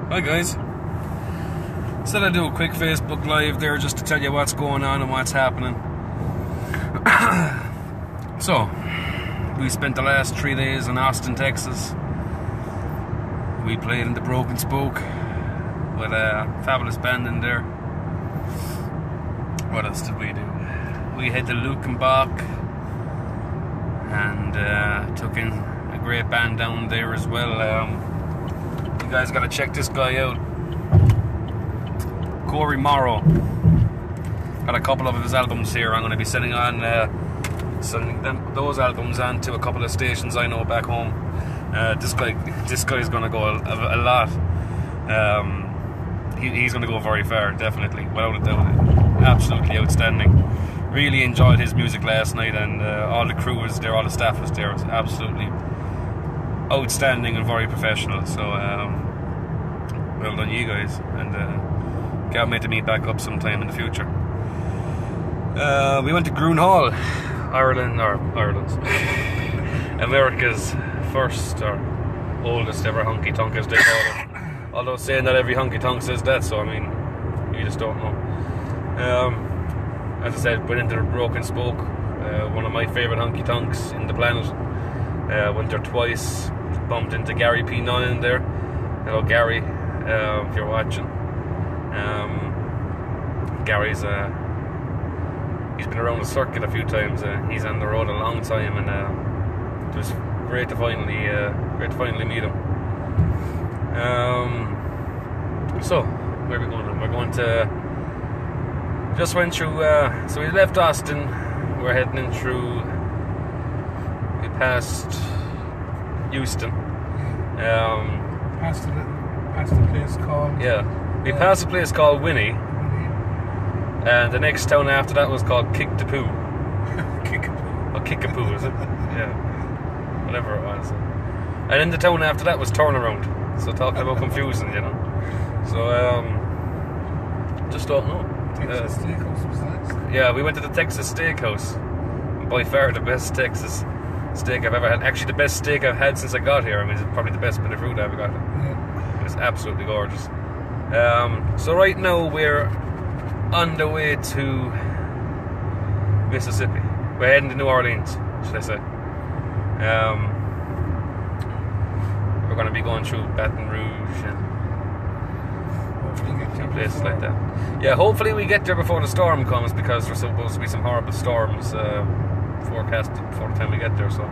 Hi guys. Said I'd do a quick Facebook Live there just to tell you what's going on and what's happening. So, we spent the last 3 days in Austin, Texas. We played in the Broken Spoke with a fabulous band in there. What else did we do? We had the Lukenbach and took in a great band down there as well. You guys gotta check this guy out. Corey Morrow. Got a couple of his albums here. I'm gonna be sending those albums on to a couple of stations I know back home. This guy's gonna go a lot. He's gonna go very far, definitely, without a doubt. Absolutely outstanding. Really enjoyed his music last night, and all the crew was there, all the staff was there. It was absolutely outstanding and very professional. So well done, you guys, and can't wait to meet back up sometime in the future. We went to Groon Hall, Ireland's America's first or oldest ever honky tonk, as they call it. Although saying that every honky tonk says that, so I mean, you just don't know. As I said, went into the Broken Spoke, one of my favourite honky tonks in the planet. Went there twice, bumped into Gary P. Nunn in there. Hello Gary, if you're watching. Gary's he's been around the circuit a few times. He's on the road a long time, and it was great to finally meet him. So where are we going? We're going to just went through. So we left Austin. We're heading in through. We passed Houston. Past a place called. Yeah, we passed a place called Winnie. And the next town after that was called Kickapoo. Kickapoo. Oh, Kickapoo, is it? Yeah. Whatever it was. And then the town after that was Turnaround. So talking about confusing, you know. So, just don't know. Texas Steakhouse was nice. Yeah, we went to the Texas Steakhouse. By far the best Texas steak I've ever had. Actually, the best steak I've had since I got here. I mean, it's probably the best bit of fruit I've ever got. Yeah. It's absolutely gorgeous. So right now we're on the way to Mississippi. We're heading to New Orleans, should I say. We're going to be going through Baton Rouge and places like that. Yeah, hopefully we get there before the storm comes, because there's supposed to be some horrible storms forecasted before the time we get there. So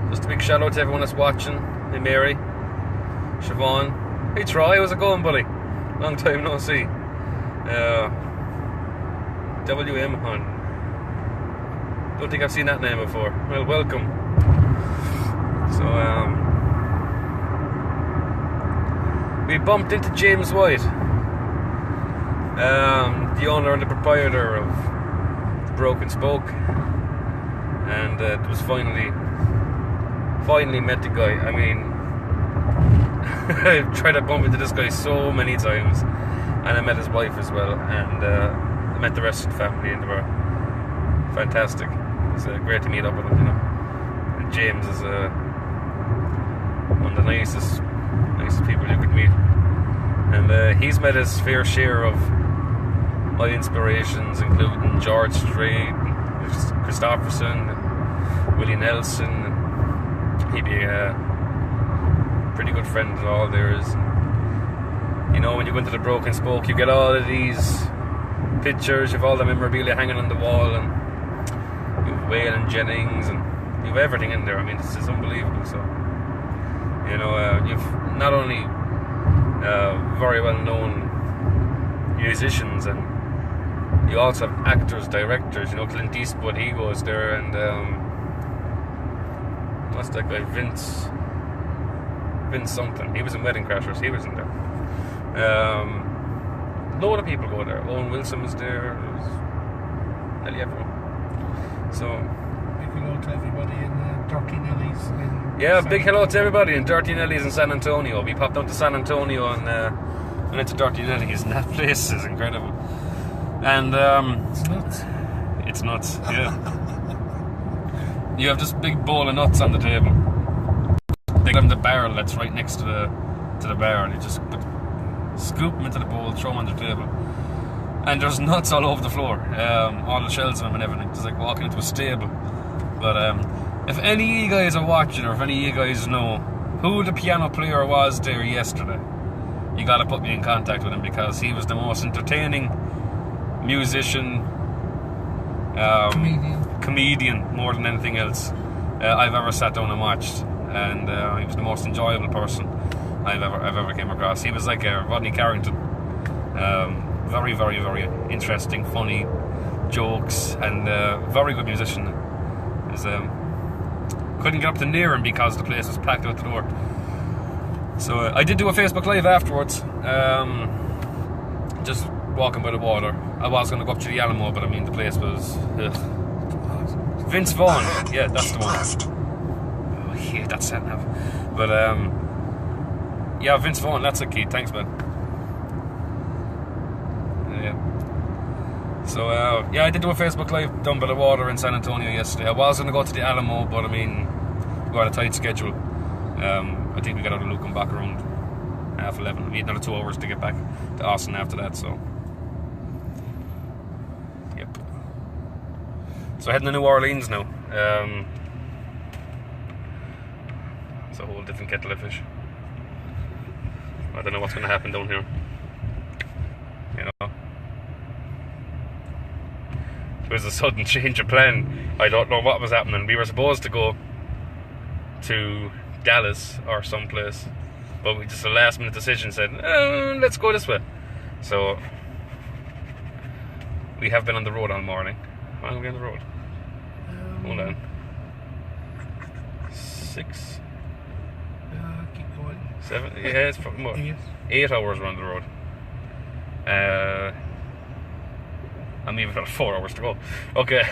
just a big shout out to everyone that's watching. Hey Mary, Siobhan, hey Troy, how's it going, buddy? Long time no see. WM Hun. Don't think I've seen that name before. Well, welcome. So, we bumped into James White, the owner and the proprietor of the Broken Spoke, and it was finally met the guy. I mean, I've tried to bump into this guy so many times, and I met his wife as well, and I met the rest of the family, and they were fantastic. It's great to meet up with them, you know. And James is one of the nicest people you could meet, and he's met his fair share of my inspirations, including George Strait, Christopherson, and Willie Nelson. He'd be a pretty good friend of all there is. You know, when you go into the Broken Spoke, you get all of these pictures, you have all the memorabilia hanging on the wall, and you have Waylon Jennings, and you have everything in there. I mean, it's just unbelievable. So, you know, you've not only very well known musicians, and you also have actors, directors. You know, Clint Eastwood, he goes there, and what's that guy, Vince something, he was in Wedding Crashers, he was in there. Load of people go there. Owen Wilson was there. There was nearly everyone. So big hello to everybody in Dirty Nellies. Yeah, big hello to everybody in Dirty Nellies in San Antonio. We popped down to San Antonio and went to Dirty Nellies, and that place is incredible. And it's nuts. It's nuts. Yeah. You have this big bowl of nuts on the table. them the barrel that's right next to the bar, and you just scoop them into the bowl, throw them on the table, and there's nuts all over the floor, all the shells of them and everything. It's like walking into a stable. But if any of you guys are watching, or if any of you guys know who the piano player was there yesterday, you gotta put me in contact with him, because he was the most entertaining musician, comedian more than anything else I've ever sat down and watched, and he was the most enjoyable person I've ever came across. He was like Rodney Carrington, very, very, very interesting, funny jokes, and very good musician. Couldn't get up to near him because the place was packed out the door. So I did do a Facebook Live afterwards, just walking by the water. I was going to go up to the Alamo, but I mean the place was Vince Vaughn. Yeah, that's the one. Oh yeah, that's sat nav. But yeah, Vince Vaughn, that's a key. Thanks, man. Yeah. So yeah, I did do a Facebook Live down by the water in San Antonio yesterday. I was going to go to the Alamo, but I mean, we got a tight schedule. I think we got out of Lucan back around 11:30. We had another 2 hours to get back to Austin after that, so yep. So heading to New Orleans now. It's a whole different kettle of fish. I don't know what's going to happen down here. You know, there's a sudden change of plan. I don't know what was happening. We were supposed to go to Dallas or someplace, but we just a last minute decision said, let's go this way. So we have been on the road all morning. How long are we on the road? Hold on. 6. Keep going. 7. Yeah, it's probably more. 8 hours we're on the road. I'm even got 4 hours to go. Okay.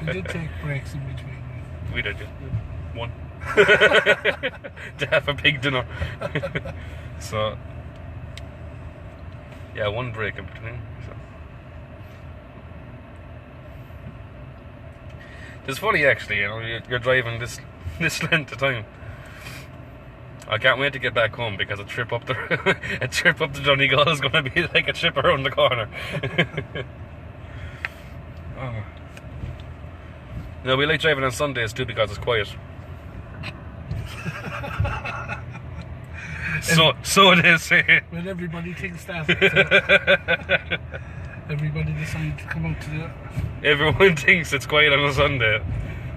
We did take breaks in between. We did, yeah. 1. To have a big dinner. So yeah, 1 break in between. So it's funny actually, you know, you're driving this length of time. I can't wait to get back home, because a trip up the Donegal is going to be like a trip around the corner. Oh. You know, we like driving on Sundays too, because it's quiet. So they say. When everybody thinks that, everybody decides to come out to the... Everyone thinks it's quiet on a Sunday.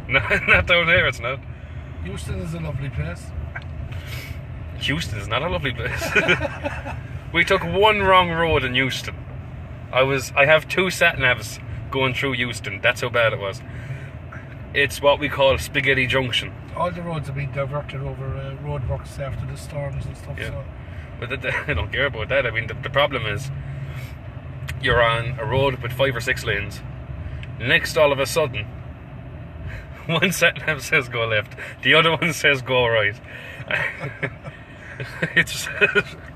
Not down here, it's not. Houston is a lovely place. Houston is not a lovely place. We took one wrong road in Houston. I have 2 sat-navs going through Houston. That's how bad it was. It's what we call Spaghetti Junction. All the roads have been diverted over roadworks after the storms and stuff. Yeah. So. But I don't care about that. I mean, the problem is, you're on a road with 5 or 6 lanes. Next, all of a sudden, one sat-nav says go left, the other one says go right. It's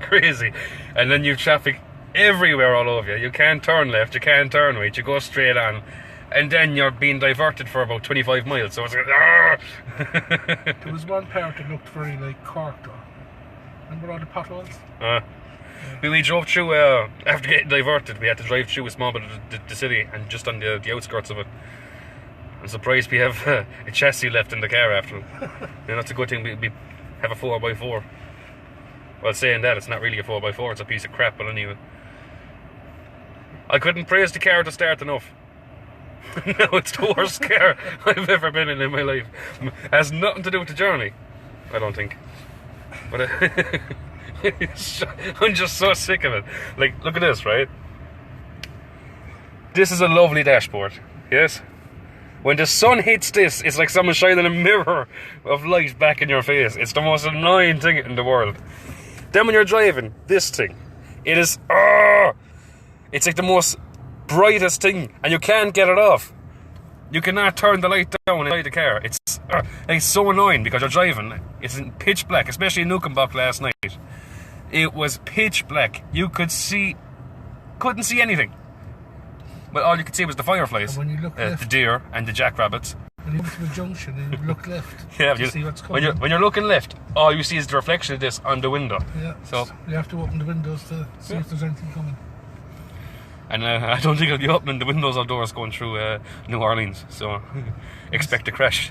crazy. And then you've traffic everywhere all over you. You can't turn left, you can't turn right, you go straight on, and then you're being diverted for about 25 miles. So it's like, there was one part that looked very like Cork though. Remember all the potholes? We drove through, after getting diverted, we had to drive through a small bit of the city, and just on the outskirts of it. I'm surprised we have a chassis left in the car after it. And that's a good thing, we have a 4x4. Well, saying that, it's not really a 4x4, it's a piece of crap, but anyway. I couldn't praise the car to start enough. No, it's the worst car I've ever been in my life. It has nothing to do with the journey, I don't think. But I'm just so sick of it. Like, look at this, right? This is a lovely dashboard, yes? When the sun hits this, it's like someone shining a mirror of light back in your face. It's the most annoying thing in the world. Then when you're driving, this thing, it is, it's like the most brightest thing, and you can't get it off. You cannot turn the light down inside the car. It's so annoying, because you're driving, it's in pitch black, especially in Nukenbach last night. It was pitch black. You couldn't see anything. Well, all you could see was the fireflies, when you look the deer and the jackrabbits. When When you get to a junction and you look left Yeah, to see what's coming. when you're looking left, all you see is the reflection of this on the window. Yeah, So you have to open the windows to see if there's anything coming. and I don't think I'll be opening the windows or doors going through New Orleans. So expect a crash.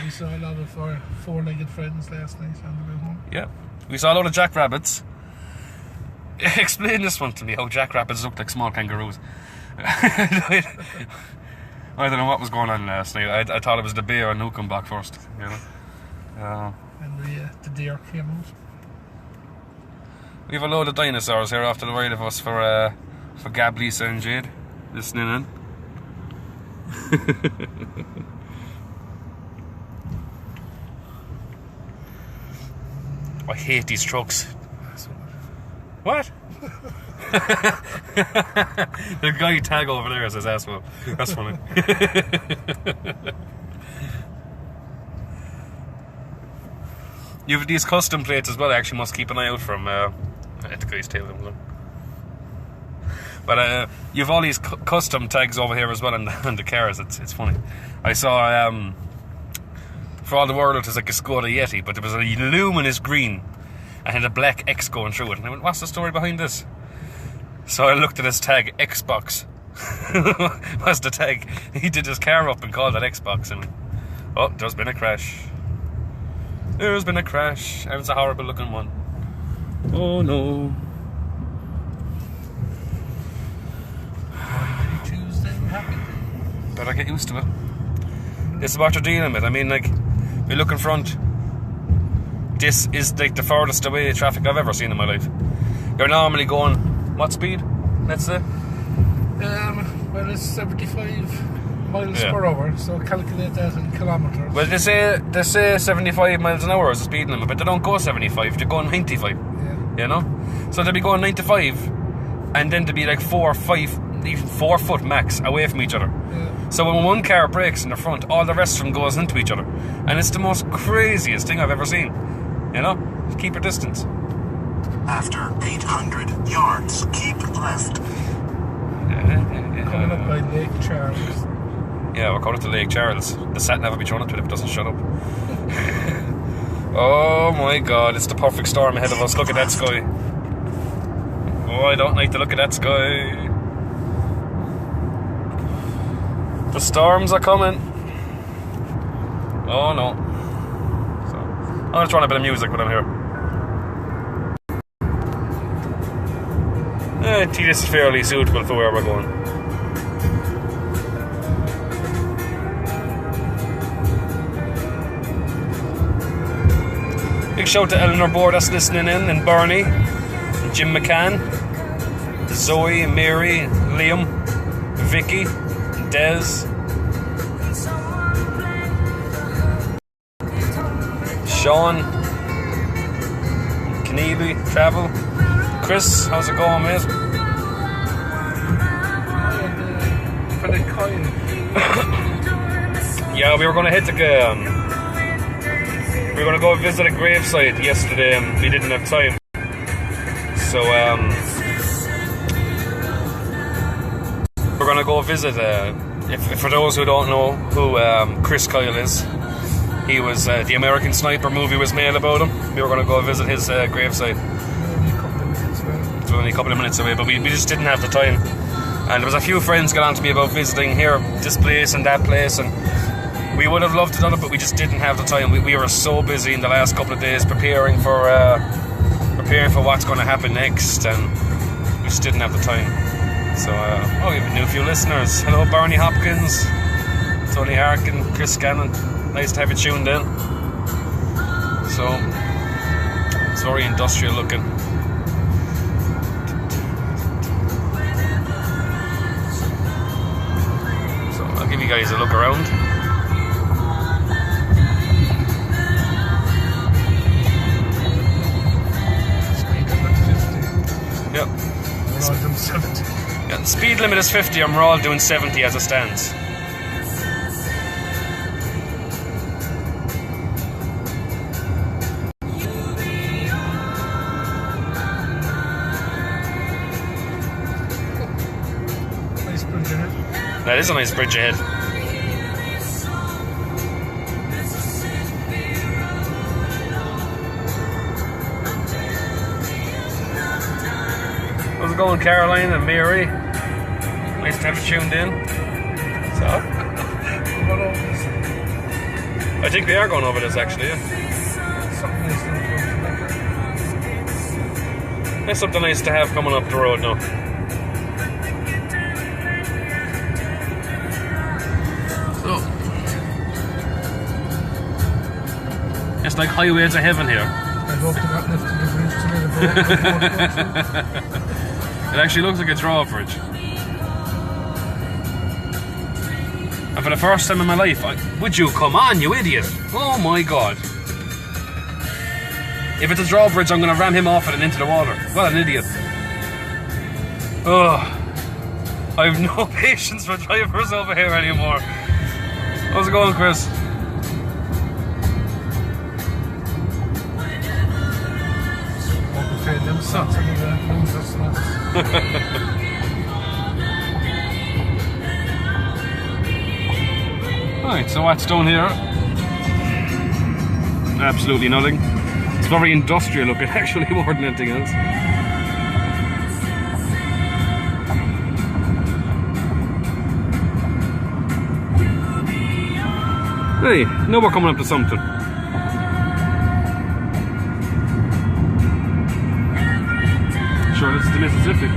We saw a lot of our four-legged friends last night on the way home. Yeah, we saw a lot of jackrabbits. Explain this one to me. How jackrabbits look like small kangaroos. I don't know what was going on last night. I thought it was the bear and Nukem back first. You know. And the deer came out. We have a load of dinosaurs here after the ride of us for Gab, Lisa and Jade listening in. I hate these trucks. What? The guy tag over there says asshole. That's funny. You have these custom plates as well. I actually must keep an eye out from at the guy's tail. But you've all these custom tags over here as well on the cars. It's funny. I saw for all the world it was like a Skoda Yeti, but there was a luminous green and had a black X going through it. And I went, what's the story behind this? So I looked at his tag, Xbox. What's the tag? He did his car up and called it Xbox, and oh, there's been a crash. There's been a crash, and it's a horrible looking one. Oh no. Tuesday, happy. Better get used to it. This is what you're dealing with. I mean, like, if you look in front, this is like the furthest away traffic I've ever seen in my life. You're normally going, what speed, let's say? Well, it's 75 miles per hour, so calculate that in kilometres. Well, they say 75 miles an hour is the speed limit, but they don't go 75, they go 95. Yeah. You know? So they'll be going 95, and then they'll be like 4 or 5, even 4 foot max away from each other. Yeah. So when one car brakes in the front, all the rest of them goes into each other. And it's the most craziest thing I've ever seen. You know? Just keep your distance. After 800 yards, keep left. Coming up by Lake Charles. Yeah, we're coming to Lake Charles. The sat-nav will be thrown into it if it doesn't shut up. Oh my god, it's the perfect storm ahead of us. Look at that sky. Oh, I don't like to look at that sky. The storms are coming. Oh no. So, I'm gonna try on a bit of music when I'm here. I think this is fairly suitable for where we're going. Big shout to Eleanor Bordas listening in, and Bernie, and Jim McCann, Zoe, Mary, Liam, Vicky, Des, Sean, Keneally, Travel, Chris, how's it going, mate? For the coin. Yeah, we were going to hit the we were going to go visit a gravesite yesterday and we didn't have time. So we're going to go visit if for those who don't know who Chris Kyle is, he was the American Sniper movie was made about him. We were going to go visit his gravesite. It's only a couple of minutes away, but we just didn't have the time. And there was a few friends got on to me about visiting here, this place and that place, and we would have loved to done it, but we just didn't have the time. We were so busy in the last couple of days preparing for what's going to happen next, and we just didn't have the time. So, we have a new few listeners. Hello, Barney Hopkins, Tony Harkin, Chris Gannon. Nice to have you tuned in. So, it's very industrial looking. So, I'll give you guys a look around. Yep. We're all doing 70. Yeah, the speed limit is 50 and we're all doing 70 as it stands. Nice bridge ahead. That is a nice bridge ahead. How's it going, Caroline and Mary? Nice to have you tuned in. So, I think we are going over this actually. Yeah. That's something nice to have coming up the road now. So, it's like highway to heaven here. I hope they're not lifting the bridge to It actually looks like a drawbridge. And for the first time in my life, would you come on, you idiot? Oh my god. If it's a drawbridge, I'm going to ram him off it and into the water. What an idiot. Oh, I have no patience for drivers over here anymore. How's it going, Chris? Right, so what's down here? Absolutely nothing. It's very industrial looking, actually, more than anything else. Hey, now we're coming up to something. Sure, this is the Mississippi.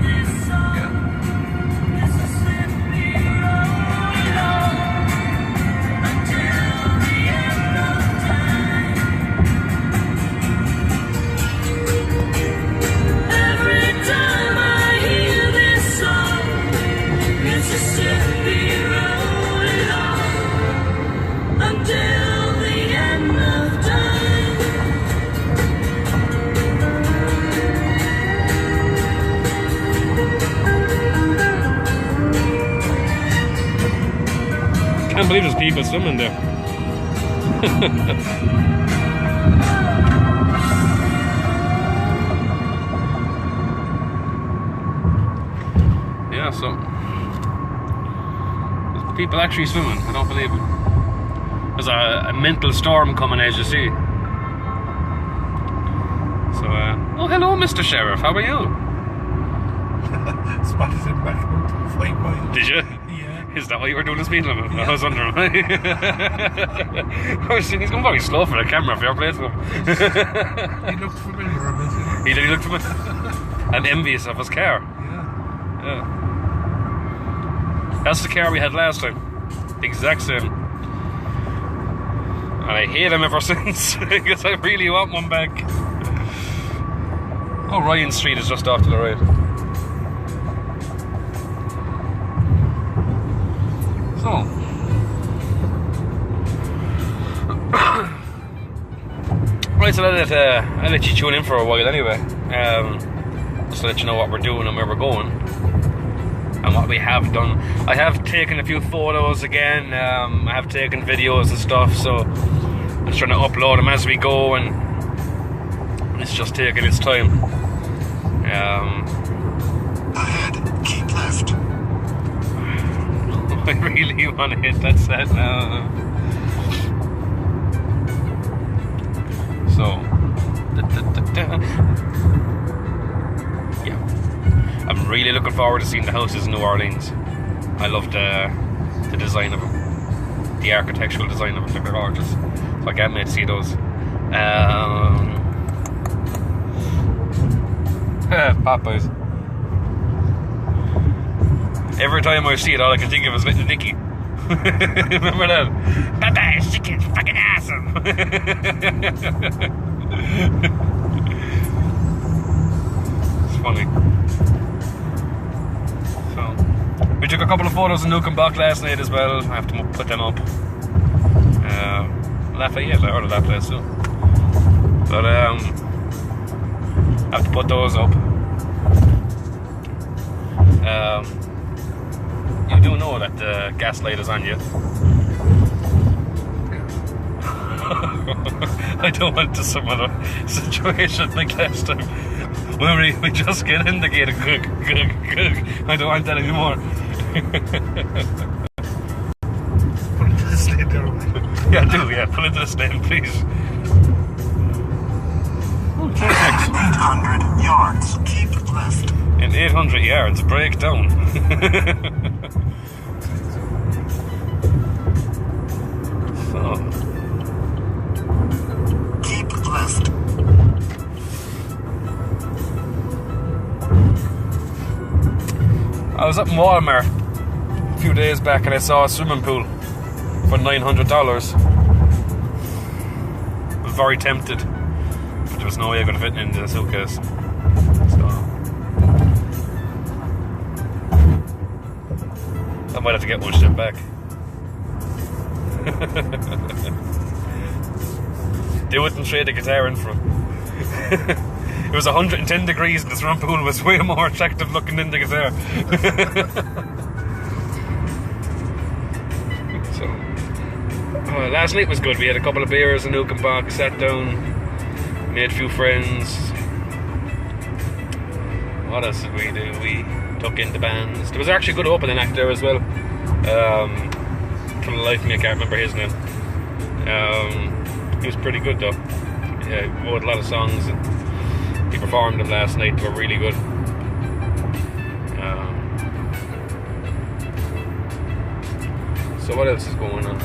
I can't believe there's people swimming there. Yeah, so there's people actually swimming. I don't believe it. There's a mental storm coming, as you see. So, oh, hello, Mr. Sheriff. How are you? Spotted him back about 5 miles. Did you? Yeah. Is that why you were doing the speed limit? Yeah. I was wondering. I was thinking he's going very slow for the camera, fair play to him. He looked familiar a bit. He looked familiar. And envious of his car. Yeah. Yeah. That's the car we had last time. The exact same. And I hate him ever since, because I really want one back. Oh, Ryan Street is just off to the right. So, right, so I'll let you tune in for a while anyway. Just to let you know what we're doing and where we're going and what we have done. I have taken a few photos again. I have taken videos and stuff, so I'm just trying to upload them as we go, and it's just taking its time. Ahead, keep left. I really want to hit that set now. So, yeah, I'm really looking forward to seeing the houses in New Orleans. I love the design of them, the architectural design of them. They're gorgeous. So I can't wait to see those. Popeyes. Every time I see it, all I can think of is Little Nicky. Remember that? Popeye's chicken's fucking awesome. It's funny. So, we took a couple of photos in Nukenbach last night as well. I have to put them up. Lafayette, I ordered that place too. But I have to put those up. You do know that the gas light is on you. I don't want to similar situation like last time when we just get indicated. I don't want that anymore. Put it to the slate there. Yeah, do, yeah, put it to the stand, please. Ahead, 800 yards, keep left. In 800 yards, breakdown. So. Keep left. I was up in Walmart a few days back and I saw a swimming pool for $900. I was very tempted, but there was no way I could fit it into the suitcase. So I might have to get one step back. They wouldn't trade the guitar in for him. It was 110 degrees and the swimming pool was way more attractive looking than the guitar. So, last night was good. We had a couple of beers in Nukenbach, sat down, made a few friends. What else did we do? We took in the bands. There was actually a good opening act there as well. For the life of me, I can't remember his name. He was pretty good though. Yeah, he wrote a lot of songs and he performed them last night. They were really good. So what else is going on?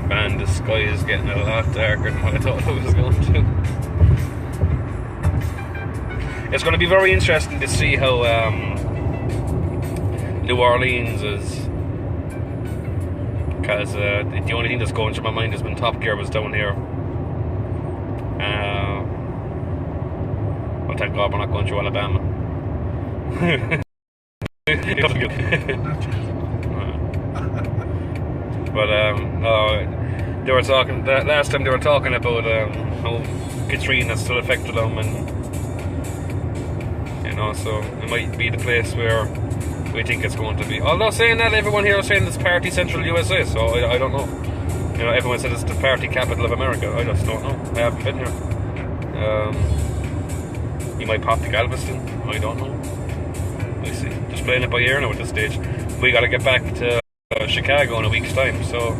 Man, the sky is getting a lot darker than what I thought it was going to. It's going to be very interesting to see how New Orleans is, because the only thing that's going through my mind is when Top Gear was down here. Well, thank God we're not going through Alabama. But they were talking last time. They were talking about how Katrina still affected them, and so it might be the place where we think it's going to be. Although saying that, everyone here is saying it's Party Central USA, so I don't know. Everyone said it's the party capital of America. I just don't know. I haven't been here. You might pop to Galveston. I don't know. I see. Just playing it by ear now at this stage. We got to get back to Chicago in a week's time, so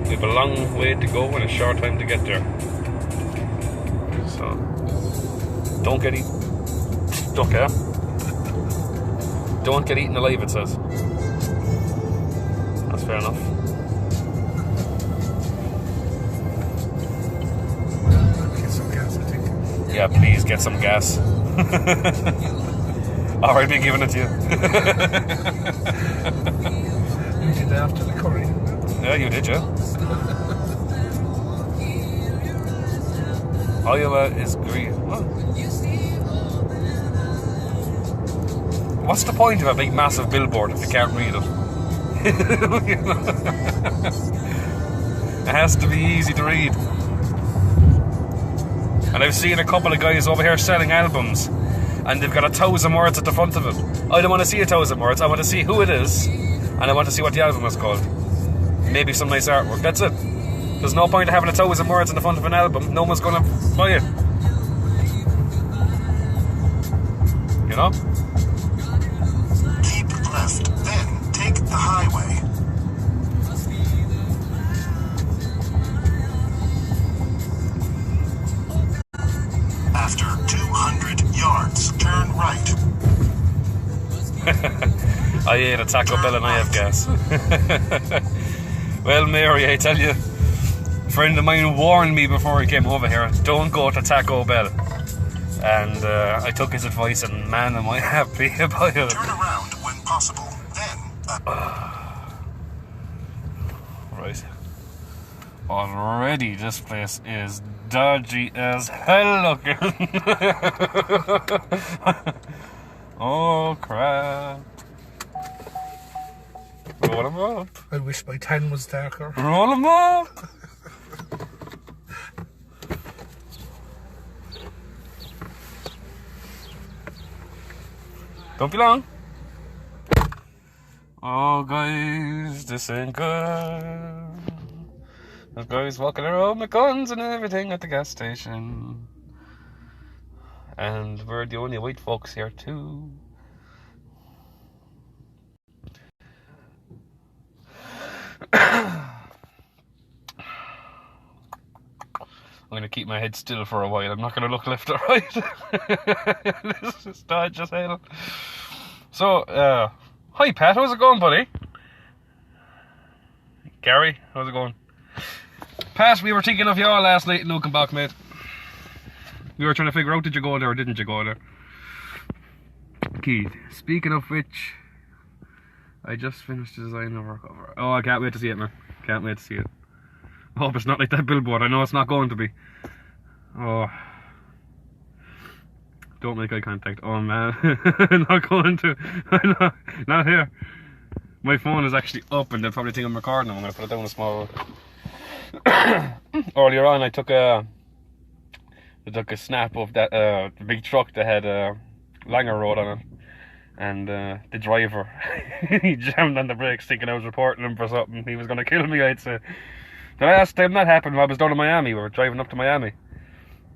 we have a long way to go and a short time to get there. So don't get eaten. Don't care. Don't get eaten alive, it says. That's fair enough. Get some gas, I think. Yeah, please get some gas. Alright, be giving it to you. You did that after the curry. Yeah, you did, yeah. Iowa is green. Oh. What's the point of a big massive billboard if you can't read it? It has to be easy to read. And I've seen a couple of guys over here selling albums and they've got 1,000 words at the front of it. I don't want to see 1,000 words. I want to see who it is and I want to see what the album is called. Maybe some nice artwork. That's it. There's no point in having 1,000 words in the front of an album. No one's going to buy it. You know? Keep left, then take the highway. After 200 yards, turn right. I ate a Taco Bell and I have gas. Well, Mary, I tell you, a friend of mine warned me before he came over here, don't go to Taco Bell. And I took his advice and man, am I happy about it. Turn around when possible, then... Right. Already this place is dodgy as hell looking. Oh crap. Roll them up. I wish my 10 was darker. Roll them up. Don't be long. Oh guys, this ain't good. The guys walking around with guns and everything at the gas station. And we're the only white folks here too. I'm going to keep my head still for a while. I'm not going to look left or right. This is dodge as hell. So, hi Pat, how's it going, buddy? Gary, how's it going? Pat, we were thinking of you all last night in Lukenbach, mate. We were trying to figure out, did you go there or didn't you go there? Keith, speaking of which, I just finished the design of our cover. Oh, I can't wait to see it, man. Can't wait to see it. I hope it's not like that billboard. I know it's not going to be. Oh. Don't make eye contact. Oh, man. Not going to. Not here. My phone is actually up and they'll probably think I'm recording. I'm going to put it down a small. Earlier on, I took a snap of that the big truck that had Langer Road on it. And the driver, he jammed on the brakes thinking I was reporting him for something. He was going to kill me, I'd say. The last time that happened, I was down in Miami. We were driving up to Miami.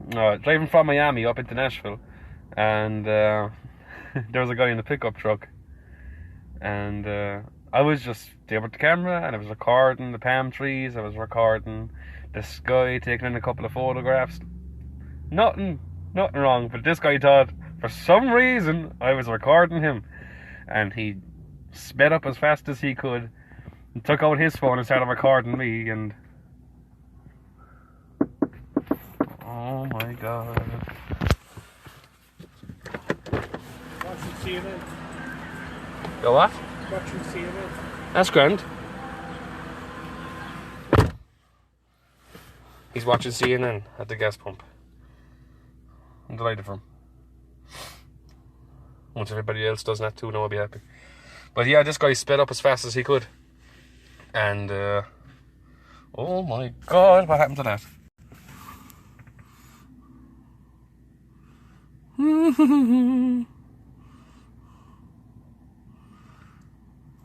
Driving from Miami up into Nashville. And there was a guy in the pickup truck. And I was just there with the camera and I was recording the palm trees. I was recording the sky, taking in a couple of photographs. Nothing wrong, but this guy thought, for some reason, I was recording him, and he sped up as fast as he could, and took out his phone and started recording me, and... Oh my god. Watching CNN. Go what? Watching CNN. That's grand. He's watching CNN at the gas pump. I'm delighted for him. Once everybody else does that too, now I'll be happy. But yeah, this guy sped up as fast as he could. And, oh my god, what happened to that?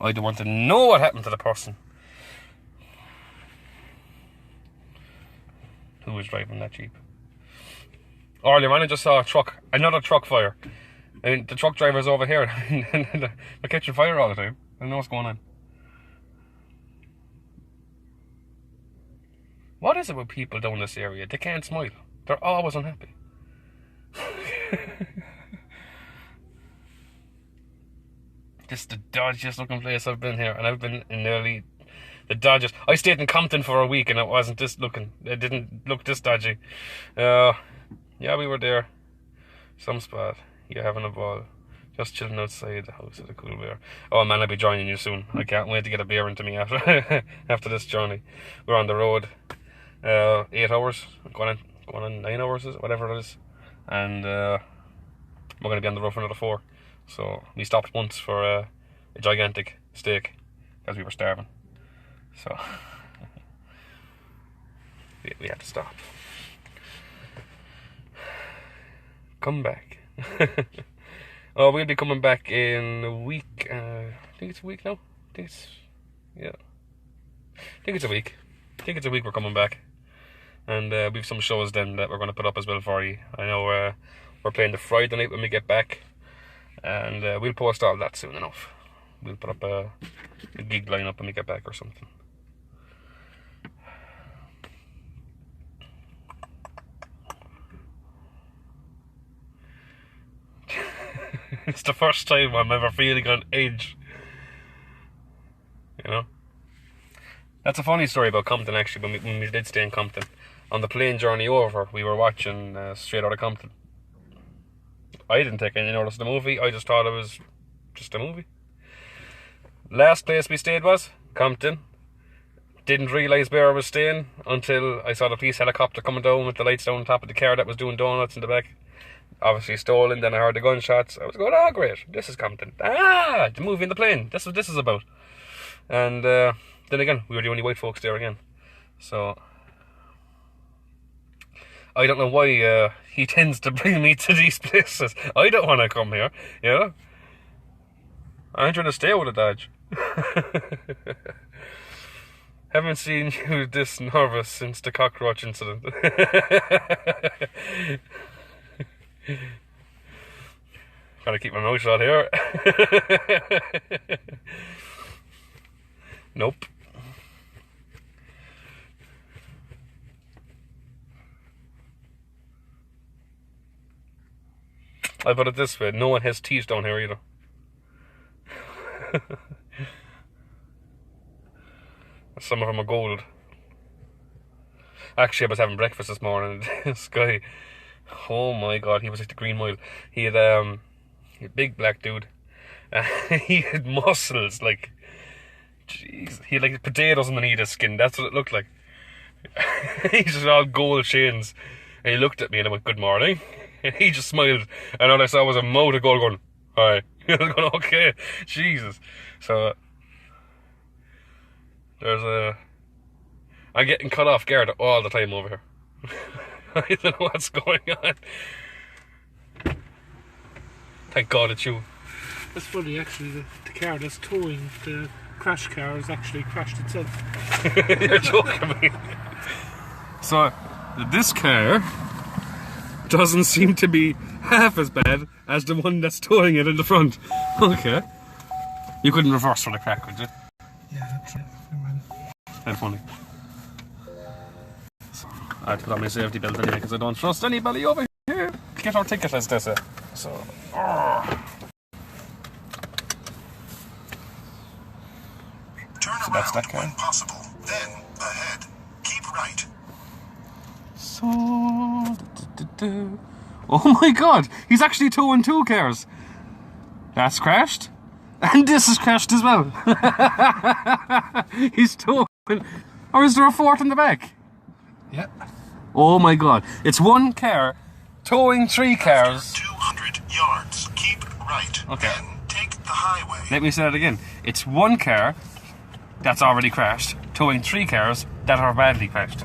I don't want to know what happened to the person who was driving that Jeep. Earlier on, I just saw another truck fire. I mean, the truck driver's over here. They're catching fire all the time. I don't know what's going on. What is it with people down this area? They can't smile. They're always unhappy. This is the dodgiest looking place I've been here. And I've been in nearly the dodgiest. I stayed in Compton for a week and it wasn't this looking. It didn't look this dodgy. Yeah, we were there. Some spot. You're having a ball. Just chilling outside the house at a cool beer. Oh man, I'll be joining you soon. I can't wait to get a beer into me after after this journey. We're on the road 8 hours. Going on 9 hours, whatever it is. And we're going to be on the road for another 4. So we stopped once for a gigantic steak because we were starving. So we had to stop. Come back. Oh, we'll be coming back in a week. I think it's a week now. I think it's a week. I think it's a week we're coming back. And we've some shows then that we're going to put up as well for you. I know we're playing the Friday night when we get back. And we'll post all that soon enough. We'll put up a gig lineup when we get back or something. It's the first time I'm ever feeling on edge. You know? That's a funny story about Compton actually, when we did stay in Compton. On the plane journey over, we were watching Straight Outta Compton. I didn't take any notice of the movie, I just thought it was just a movie. Last place we stayed was Compton. Didn't realise where I was staying until I saw the police helicopter coming down with the lights down on top of the car that was doing donuts in the back. Obviously stolen, then I heard the gunshots. I was going, oh great, this is Compton. Ah, the movie in the plane, that's what this is about. And then again, we were the only white folks there again. So I don't know why he tends to bring me to these places. I don't want to come here, you know. I'm trying to stay with a Dodge. Haven't seen you this nervous since the cockroach incident. Gotta keep my mouth shut here. Nope. I put it this way, no one has teeth down here either. Some of them are gold. Actually, I was having breakfast this morning and this guy, oh my god, he was like the Green Mile. He had a big black dude. He had muscles, like, jeez, he had like potatoes underneath his skin, that's what it looked like. He's just all gold chains. And he looked at me and I went, good morning. And he just smiled. And all I saw was a mouth of gold going, hi. I was going, okay, Jesus. So, I'm getting cut off guard all the time over here. I don't know what's going on. Thank God it's you. That's funny, actually. The car that's towing the crash car has actually crashed itself. You're joking me. So, this car doesn't seem to be half as bad as the one that's towing it in the front. Okay. You couldn't reverse for the crack, could you? Yeah, that's right. That's funny. So, I had to put on my safety belt anyway because I don't trust anybody over here. Get our ticket, as they say. So, Turn So that's around that car. when possible. Then ahead. Keep right. So, oh my god, he's actually towing two cars. That's crashed, and this is crashed as well. He's towing, or is there a fourth in the back? Yeah. Oh my god, it's one car towing three cars. 200 yards. Keep right. Okay. Then take the highway. Let me say that again. It's one car that's already crashed, towing three cars that are badly crashed.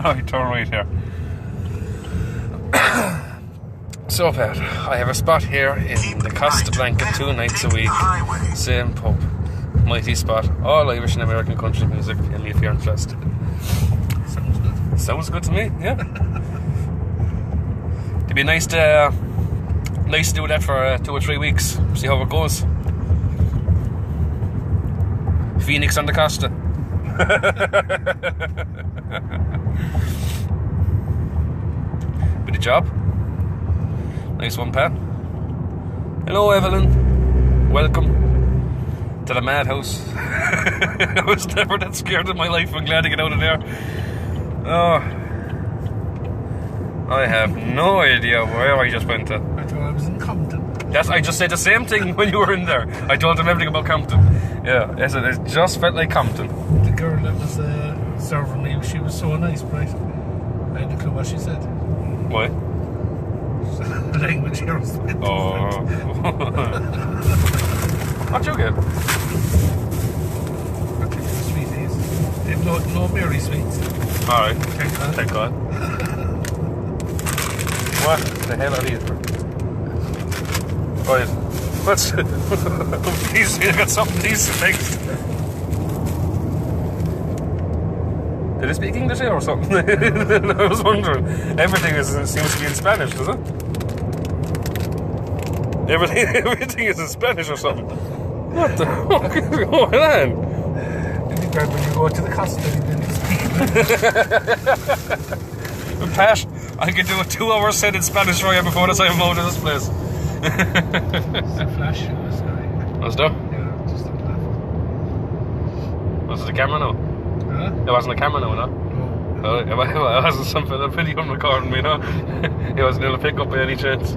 Alright, turn right here. So bad. I have a spot here in the Costa Blanca 2 nights a week. Same pub. Mighty spot. All Irish and American country music, only if you're interested. Sounds good. Sounds good to me, yeah. It'd be nice to do that for 2 or 3 weeks. See how it goes. Phoenix on the Costa. Bit of job. Nice one, Pat. Hello, Evelyn. Welcome to the madhouse. I was never that scared in my life. I'm glad to get out of there. Oh, I have no idea where I just went to. I thought I was in Compton. I just said the same thing when you were in there. I told them everything about Compton. Yeah, it just felt like Compton. The girl that was serving me, she was so nice, right? I had no clue what she said. Why? The language here was a bit Oh. What'd you get? I think the sweeties. They have no berry sweets. Alright. Thank God. Thank God. What the hell are these? Right. What's... Please, I got something decent next. Did they speak English here or something? I was wondering. Everything seems to be in Spanish, does it? Everything is in Spanish or something. What the fuck is going on? It'd be great when you go to the Costa and you speak. Pat, I could do a 2-hour set in Spanish for you before the time I'm out of this place. It's a flash in the sky. What's that? Yeah, just like that. Was it the camera now? Huh? It wasn't the camera now, no? No. It wasn't something a video recording me, no? He wasn't able to pick up by any chance.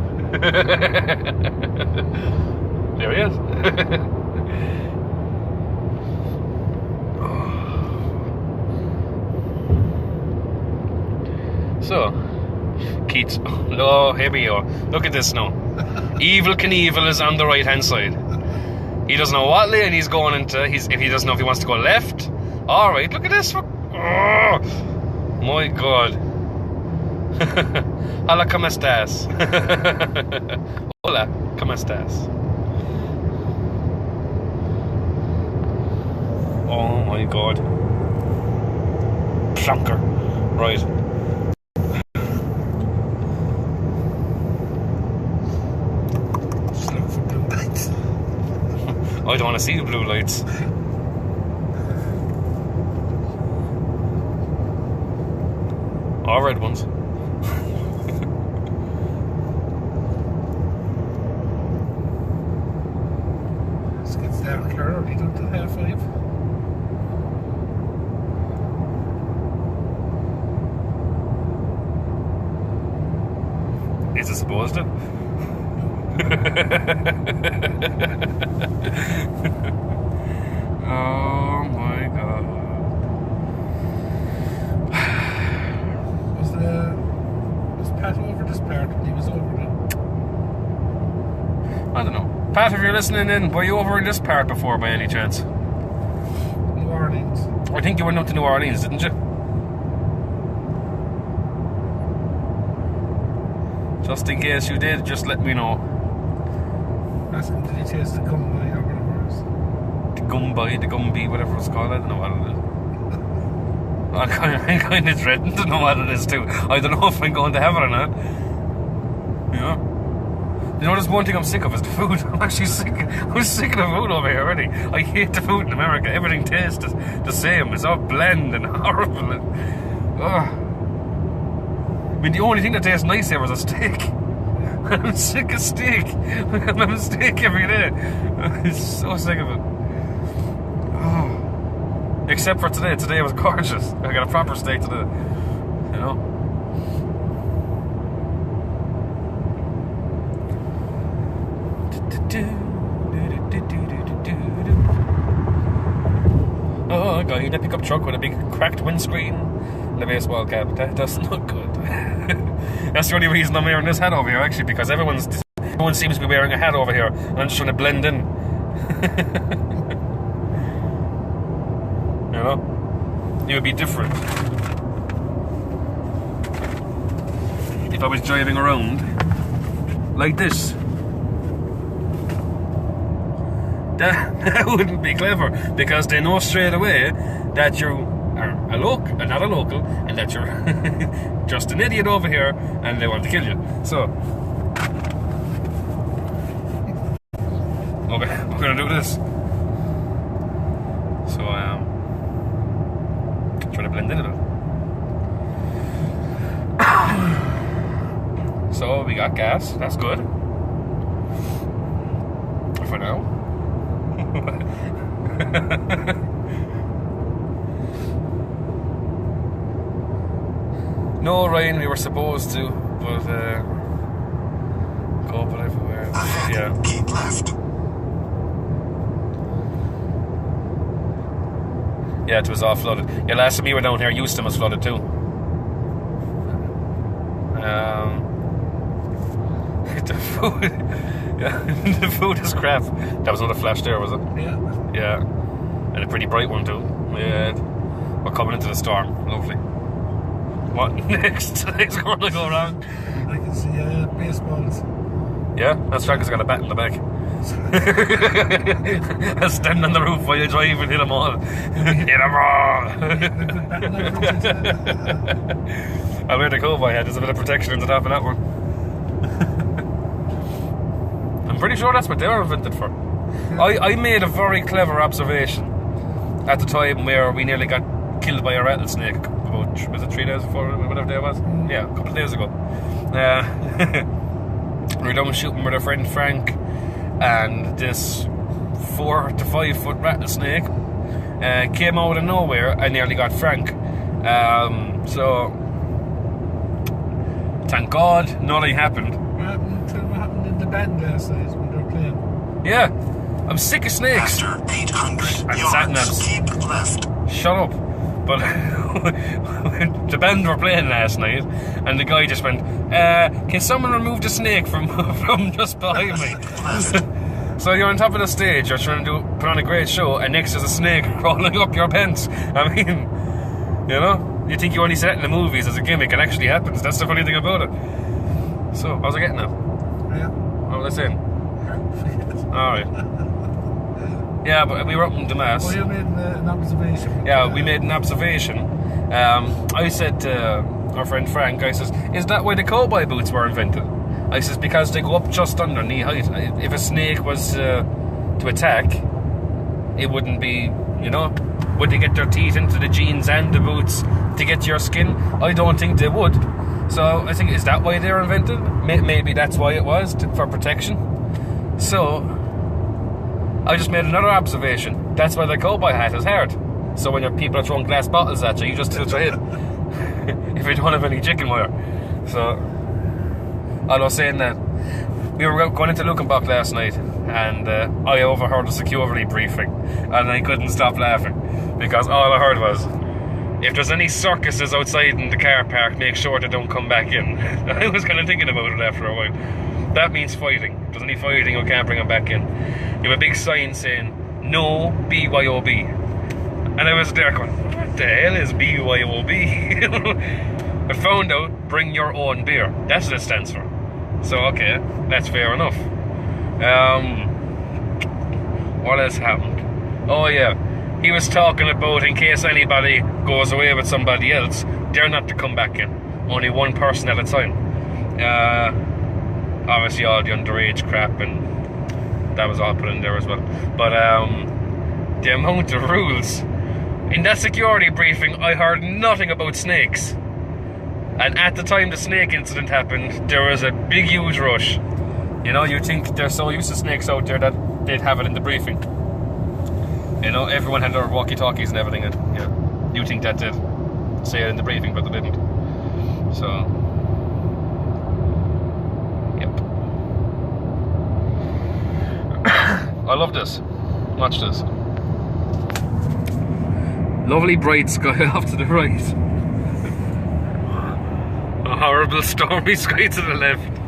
There he is. So, Keats. Oh, here we go. Look at this now. Evel Knievel is on the right hand side. He doesn't know what lane he's going into. If he doesn't know if he wants to go left. Alright, look at this. Oh, my God. Hola, ¿cómo estás? Hola, ¿cómo estás? Oh my God. Plonker. Right. Just look for blue lights. I don't want to see the blue lights. Or red ones. dark here early, not till 5:30. Is it supposed to? Oh my god. Was Pat over this part when he was over there? I don't know. Pat, if you're listening in, were you over in this part before by any chance? New Orleans. I think you went up to New Orleans, didn't you? Just in case you did, just let me know. Ask him, did he taste the Gumby or whatever it is? The Gumby, whatever it's called. I don't know what it is. I'm kind of dreading to know what it is too. I don't know if I'm going to have it or not. Yeah. You know, there's one thing I'm sick of is the food. I'm actually sick. I'm sick of the food over here already. I hate the food in America. Everything tastes the same. It's all bland and horrible. And, I mean, the only thing that tastes nice here is a steak. I'm sick of steak. I'm having steak every day. I'm so sick of it. Oh. Except for today. Today was gorgeous. I got a proper steak today. You know? Oh, a guy in a pickup truck with a big cracked windscreen and a baseball cap. That doesn't look good. That's the only reason I'm wearing this hat over here, actually, because everyone seems to be wearing a hat over here, and I'm just trying to blend in. You know? It would be different if I was driving around like this. That wouldn't be clever, because they know straight away that you are not a local, and that you're just an idiot over here, and they want to kill you. So, okay, we're gonna do this. So, try to blend in a bit. So we got gas. That's good for now. No, Ryan, we were supposed to, but couple everywhere. Yeah. Keep left. Yeah, it was all flooded. Yeah, last time we were down here, Houston was flooded too. The food, yeah, the food is crap. That was another flash there, was it? Yeah. Yeah, and a pretty bright one too. Yeah, we're coming into the storm. Lovely. What next is going to go wrong? I can see baseballs. Yeah, that's Frank has got a bat in the back. I'll stand on the roof while you drive and hit them all. Hit them all. I'll wear the cowboy hat. There's a bit of protection in the top of that one. I'm pretty sure that's what they were invented for. I made a very clever observation at the time where we nearly got killed by a rattlesnake about, was it 3 days before, whatever day it was? Yeah, a couple of days ago. We were down shooting with our friend Frank, and this 4 to 5 foot rattlesnake came out of nowhere and nearly got Frank. So thank God nothing happened. What happened in the band last night when they were playing? Yeah, I'm sick of snakes. After 800 I'm yards, keep left. Shut up. But the band were playing last night, and the guy just went, can someone remove the snake from just behind me? So you're on top of the stage, you're trying to put on a great show, and next there's a snake crawling up your pants. I mean, you know, you think you only see that in the movies as a gimmick, it actually happens. That's the funny thing about it. So, how's it getting now? Yeah. What was I saying? Alright. Yeah, but we were up in Damas. Oh, you made an observation. Yeah, we made an observation. I said to our friend Frank, I says, is that why the cowboy boots were invented? I says, because they go up just under knee height. If a snake was to attack, it wouldn't be, you know, would they get their teeth into the jeans and the boots to get to your skin? I don't think they would. So I think, is that why they were invented? Maybe that's why it was, for protection. So I just made another observation. That's why the cowboy hat is hard. So when your people are throwing glass bottles at you, you just tilt your head. If you don't have any chicken wire. So, I was saying that we were going into Lukenbach last night, and I overheard a security briefing, and I couldn't stop laughing because all I heard was, if there's any circuses outside in the car park, make sure they don't come back in. I was kind of thinking about it after a while. That means fighting. If there's any fighting, you can't bring them back in. You have a big sign saying, no BYOB. And I was there going, what the hell is BYOB? I found out, bring your own beer. That's what it stands for. So, okay, that's fair enough. What else happened? Oh, yeah. He was talking about in case anybody goes away with somebody else, they're not to come back in. Only one person at a time. Obviously all the underage crap, and that was all put in there as well. But the amount of rules. In that security briefing, I heard nothing about snakes. And at the time the snake incident happened, there was a big, huge rush. You know, you think they're so used to snakes out there that they'd have it in the briefing. You know, everyone had their walkie-talkies and everything, and you think that they'd say it in the briefing, but they didn't. So, yep. I love this. Watch this. Lovely bright sky off to the right. A horrible stormy sky to the left.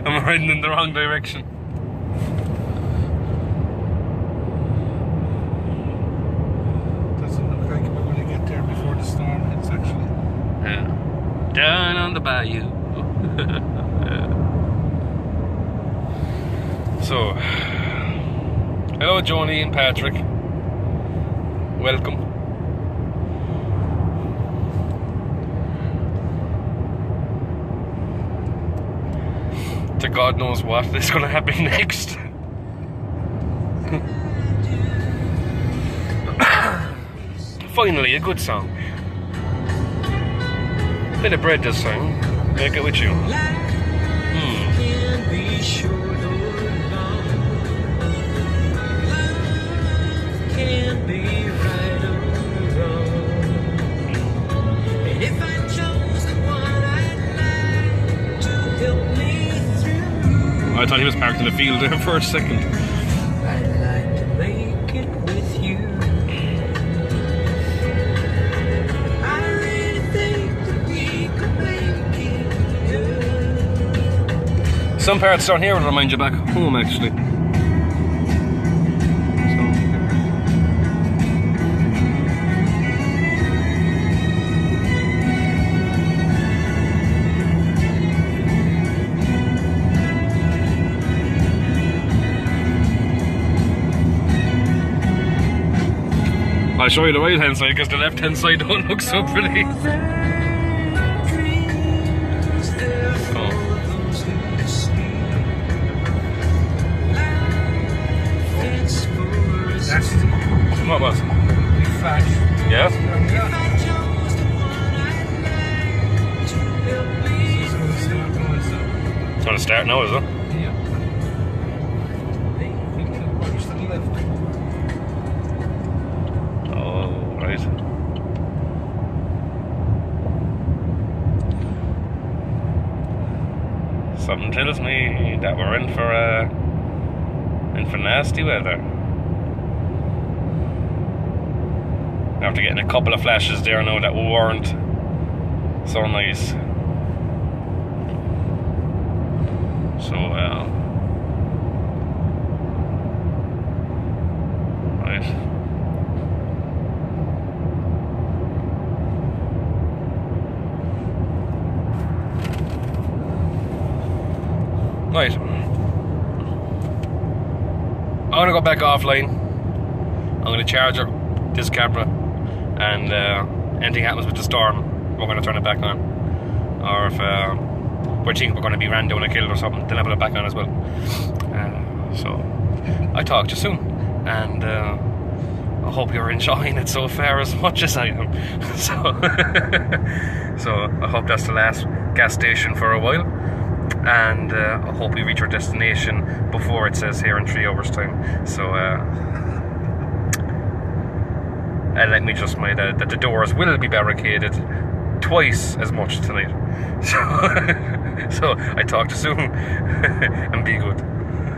I'm riding in the wrong direction. Doesn't look like we're going to get there before the storm hits, actually. Yeah. Down on the bayou. So, hello Joni and Patrick. Welcome. To God knows what is going to happen next. Finally, a good song. Bit of bread this song. Make it with you. I thought he was parked in the field there for a second. I'd like to make it with you. I really think that we could make it good. Some parts down here will remind you back home, actually. I'll show you the right hand side because the left hand side don't look so pretty. What was? Big flash. Yeah? It's going to start now, is it? Yeah. Watch to the left. Oh, right. Something tells me that we're in for nasty weather. After getting a couple of flashes there now that weren't so nice. So, right. Right. I'm gonna go back offline. I'm gonna charge this camera, and anything happens with the storm, we're gonna turn it back on. Or if we think we're gonna be ran down or killed or something, then I'll put it back on as well. So I talk to you soon, and I hope you're enjoying it so far as much as I am. So I hope that's the last gas station for a while. and I hope we reach our destination before it says here in 3 hours' time. So, and let me just mind that the doors will be barricaded twice as much tonight. So, I talk to you soon, and be good.